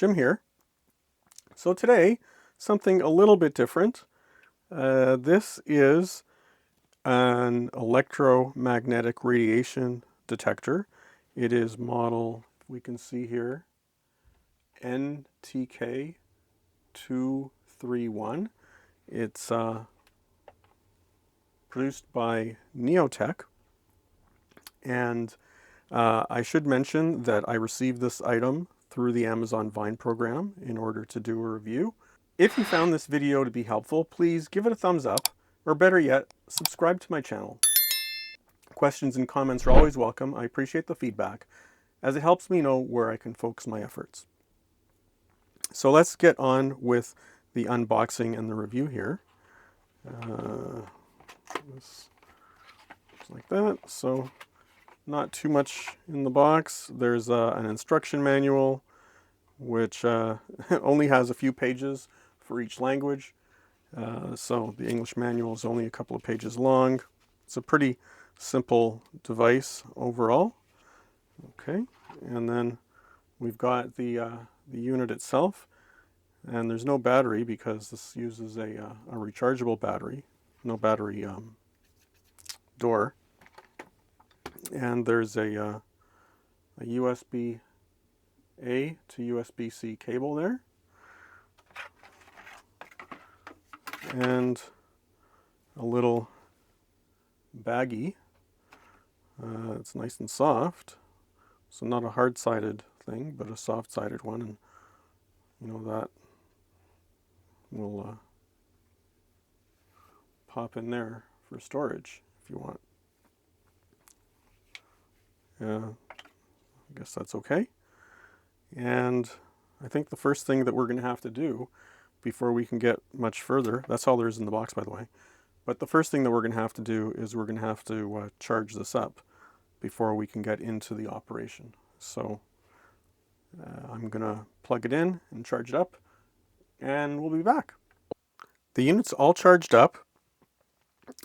Jim here. So today, something a little bit different. This is an electromagnetic radiation detector. It is model, we can see here, NTK231. It's produced by Neoteck. And I should mention that I received this item through the Amazon Vine program in order to do a review. If you found this video to be helpful, please give it a thumbs up, or better yet, subscribe to my channel. Questions and comments are always welcome. I appreciate the feedback, as it helps me know where I can focus my efforts. So let's get on with the unboxing and the review here. This looks like that. So not too much in the box. There's an instruction manual, which only has a few pages for each language. So the English manual is only a couple of pages long. It's a pretty simple device overall. Okay, and then we've got the unit itself, and there's no battery because this uses a rechargeable battery. No battery door. And there's a USB-A to USB-C cable there. And a little baggie. It's nice and soft. So not a hard-sided thing, but a soft-sided one. And you know that will pop in there for storage if you want. I guess that's okay. And I think the first thing that we're going to have to do before we can get much further, that's all there is in the box, by the way, but the first thing that we're going to have to do is we're going to have to charge this up before we can get into the operation. So I'm going to plug it in and charge it up, and we'll be back. The unit's all charged up,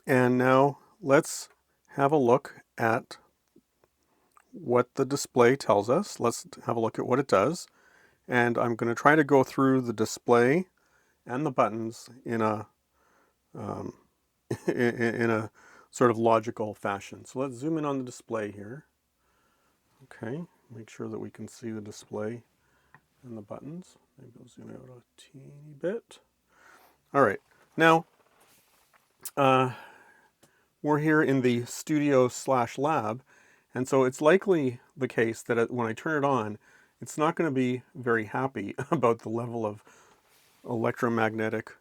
and now let's have a look at what the display tells us. Let's have a look at what it does. And I'm going to try to go through the display and the buttons in a in a sort of logical fashion. So let's zoom in on the display here. Okay, make sure that we can see the display and the buttons. Maybe I'll zoom out a teeny bit. All right, now we're here in the studio/lab, and so it's likely the case that when I turn it on, it's not going to be very happy about the level of electromagnetic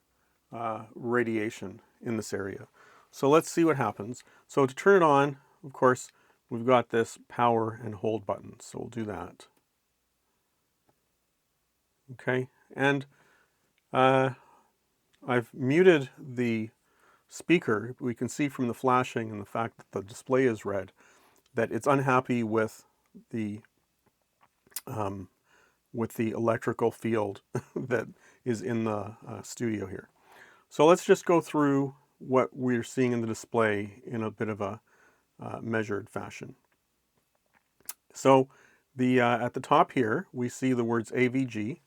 radiation in this area. So let's see what happens. So to turn it on, of course, we've got this power and hold button. So we'll do that. Okay, and I've muted the speaker. We can see from the flashing and the fact that the display is red that it's unhappy with the electrical field that is in the studio here. So let's just go through what we're seeing in the display in a bit of a measured fashion. So at the top here, we see the words AVG.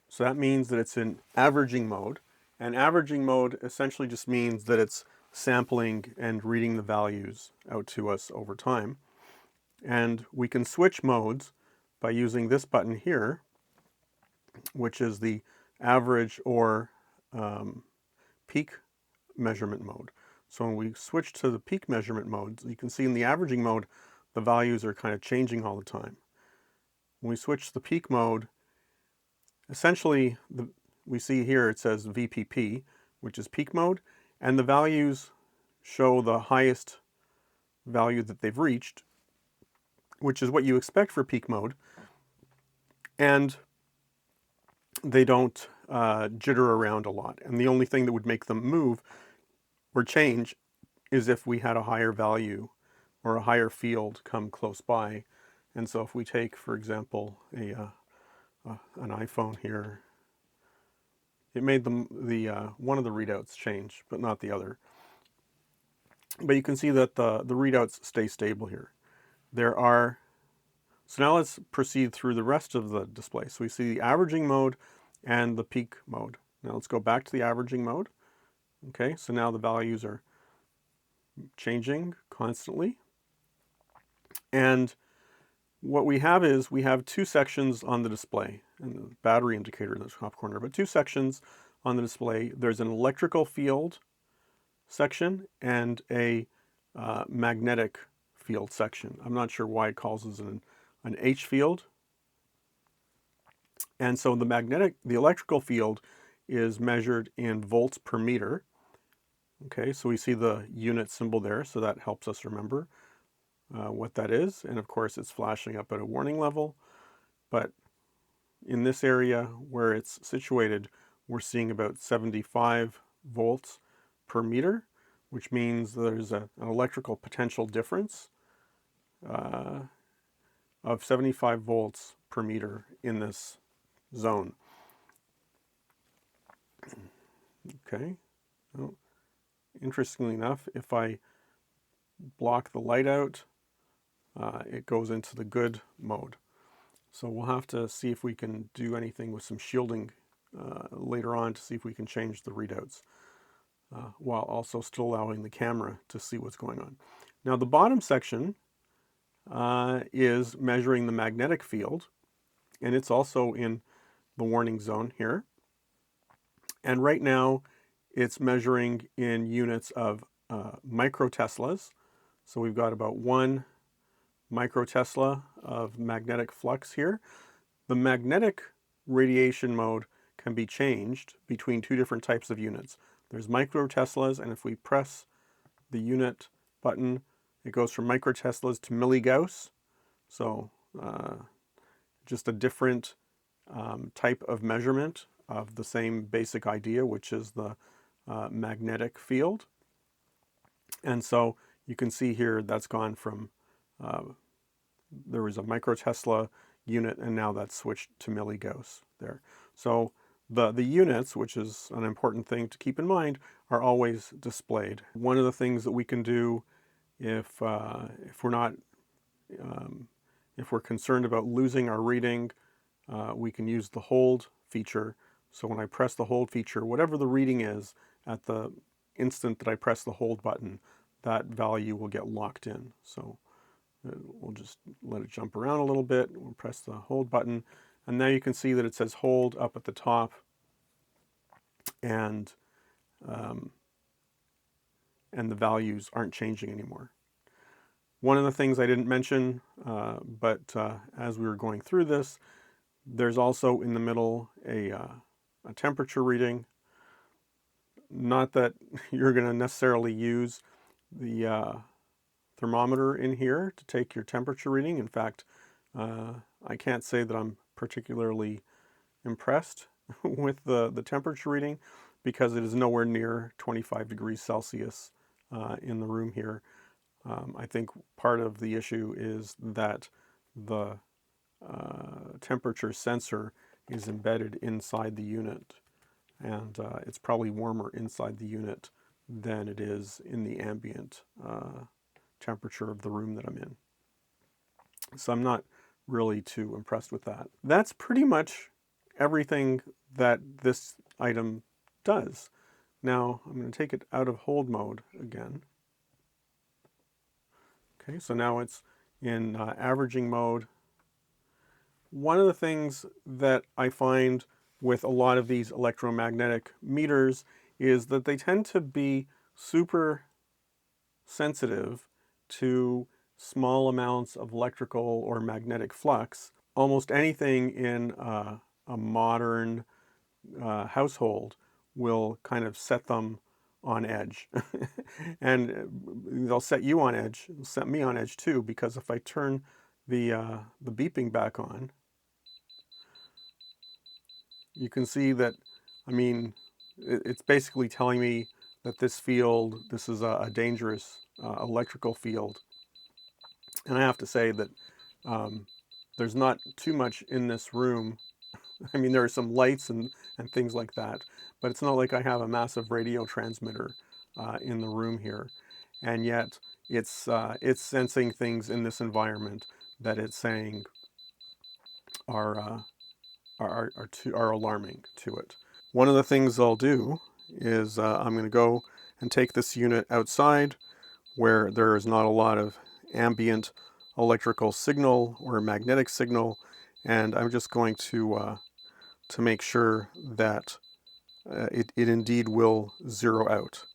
So that means that it's in averaging mode. And averaging mode essentially just means that it's sampling and reading the values out to us over time. And we can switch modes by using this button here, which is the average or peak measurement mode. So when we switch to the peak measurement mode, you can see in the averaging mode, the values are kind of changing all the time. When we switch to the peak mode, essentially we see here it says VPP, which is peak mode, and the values show the highest value that they've reached, which is what you expect for peak mode, and they don't jitter around a lot. And the only thing that would make them move or change is if we had a higher value or a higher field come close by. And so if we take, for example, an iPhone here, it made one of the readouts change, but not the other. But you can see that the readouts stay stable here. There are So now let's proceed through the rest of the display. So we see the averaging mode and the peak mode. Now let's go back to the averaging mode. Okay, so now the values are changing constantly. And what we have is we have two sections on the display, and the battery indicator in the top corner, but two sections on the display. There's an electrical field section and a magnetic field section. I'm not sure why it calls it an H field. And so the electrical field is measured in volts per meter. Okay, so we see the unit symbol there, so that helps us remember what that is. And of course, it's flashing up at a warning level. But in this area where it's situated, we're seeing about 75 volts per meter, which means there's an electrical potential difference of 75 volts per meter in this zone. Okay. Well, interestingly enough, if I block the light out, it goes into the good mode. So we'll have to see if we can do anything with some shielding later on to see if we can change the readouts while also still allowing the camera to see what's going on. Now the bottom section is measuring the magnetic field, and it's also in the warning zone here. And right now it's measuring in units of microteslas. So we've got about 1 microtesla of magnetic flux here. The magnetic radiation mode can be changed between two different types of units. There's microteslas, and if we press the unit button, it goes from microteslas to milligauss. So just a different type of measurement of the same basic idea, which is the magnetic field. And so you can see here that's gone from, there was a microtesla unit, and now that's switched to milligauss there. So the units, which is an important thing to keep in mind, are always displayed. One of the things that we can do if we're not, if we're concerned about losing our reading, we can use the hold feature. So when I press the hold feature, whatever the reading is at the instant that I press the hold button, that value will get locked in. So we'll just let it jump around a little bit. We'll press the hold button, and now you can see that it says hold up at the top, and the values aren't changing anymore. One of the things I didn't mention, but as we were going through this, there's also in the middle a temperature reading. Not that you're going to necessarily use the thermometer in here to take your temperature reading. In fact, I can't say that I'm particularly impressed with the temperature reading, because it is nowhere near 25 degrees Celsius in the room here. I think part of the issue is that the temperature sensor is embedded inside the unit, and it's probably warmer inside the unit than it is in the ambient temperature of the room that I'm in. So I'm not really too impressed with that. That's pretty much everything that this item does. Now I'm going to take it out of hold mode again. Okay, so now it's in averaging mode. One of the things that I find with a lot of these electromagnetic meters is that they tend to be super sensitive to small amounts of electrical or magnetic flux. Almost anything in a modern household will kind of set them on edge. And they'll set you on edge, set me on edge too, because if I turn the beeping back on, you can see that, I mean, it's basically telling me that this field, this is a dangerous electrical field. And I have to say that there's not too much in this room. I mean, there are some lights and things like that, but it's not like I have a massive radio transmitter in the room here. And yet it's sensing things in this environment that it's saying are alarming to it. One of the things I'll do is I'm going to go and take this unit outside where there is not a lot of ambient electrical signal or magnetic signal, and I'm just going to make sure that it indeed will zero out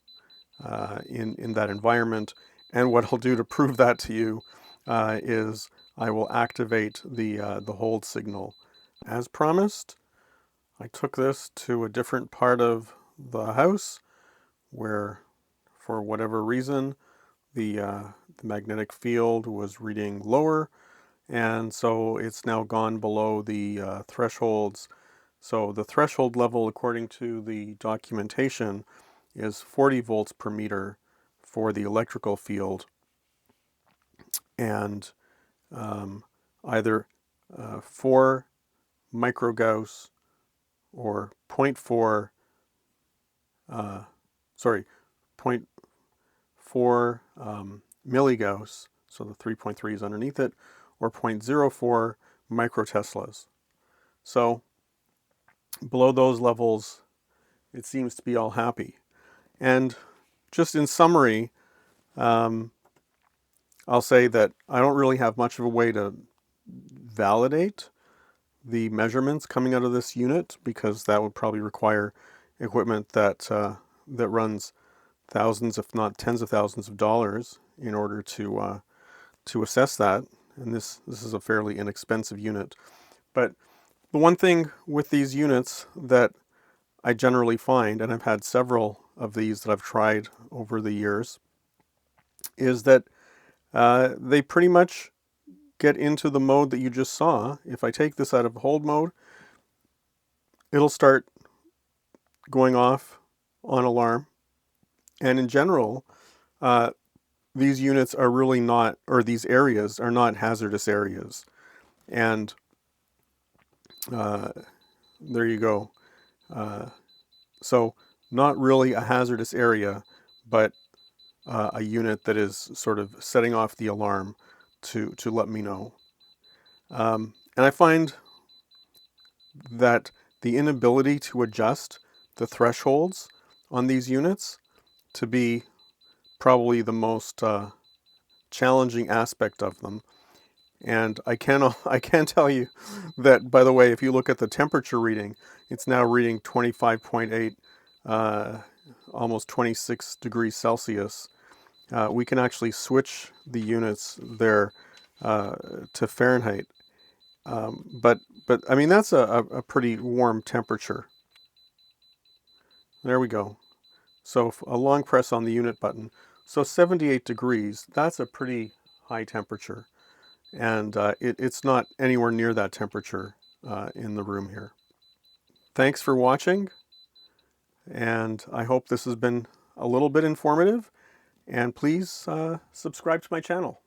in that environment. And what I'll do to prove that to you is I will activate the hold signal. As promised, I took this to a different part of the house where, for whatever reason, the magnetic field was reading lower, and so it's now gone below the thresholds. So the threshold level, according to the documentation, is 40 volts per meter for the electrical field, and either 4 microgauss or 0.4, sorry, 0.4 milligauss, so the 3.3 is underneath it, or 0.04 microteslas. So below those levels, it seems to be all happy. And just in summary, I'll say that I don't really have much of a way to validate the measurements coming out of this unit, because that would probably require equipment that that runs thousands, if not tens of thousands of dollars in order to assess that. And this is a fairly inexpensive unit. But the one thing with these units that I generally find, and I've had several of these that I've tried over the years, is that they pretty much get into the mode that you just saw. If I take this out of hold mode, it'll start going off on alarm. And in general, these units are really not, or these areas are not hazardous areas. And there you go. So not really a hazardous area, but a unit that is sort of setting off the alarm to let me know. And I find that the inability to adjust the thresholds on these units to be probably the most challenging aspect of them. And I can tell you that, by the way, if you look at the temperature reading, it's now reading 25.8, almost 26 degrees Celsius. We can actually switch the units there to Fahrenheit. But I mean, that's a pretty warm temperature. There we go. So a long press on the unit button. So 78 degrees, that's a pretty high temperature. And it's not anywhere near that temperature in the room here. Thanks for watching, and I hope this has been a little bit informative, and please subscribe to my channel.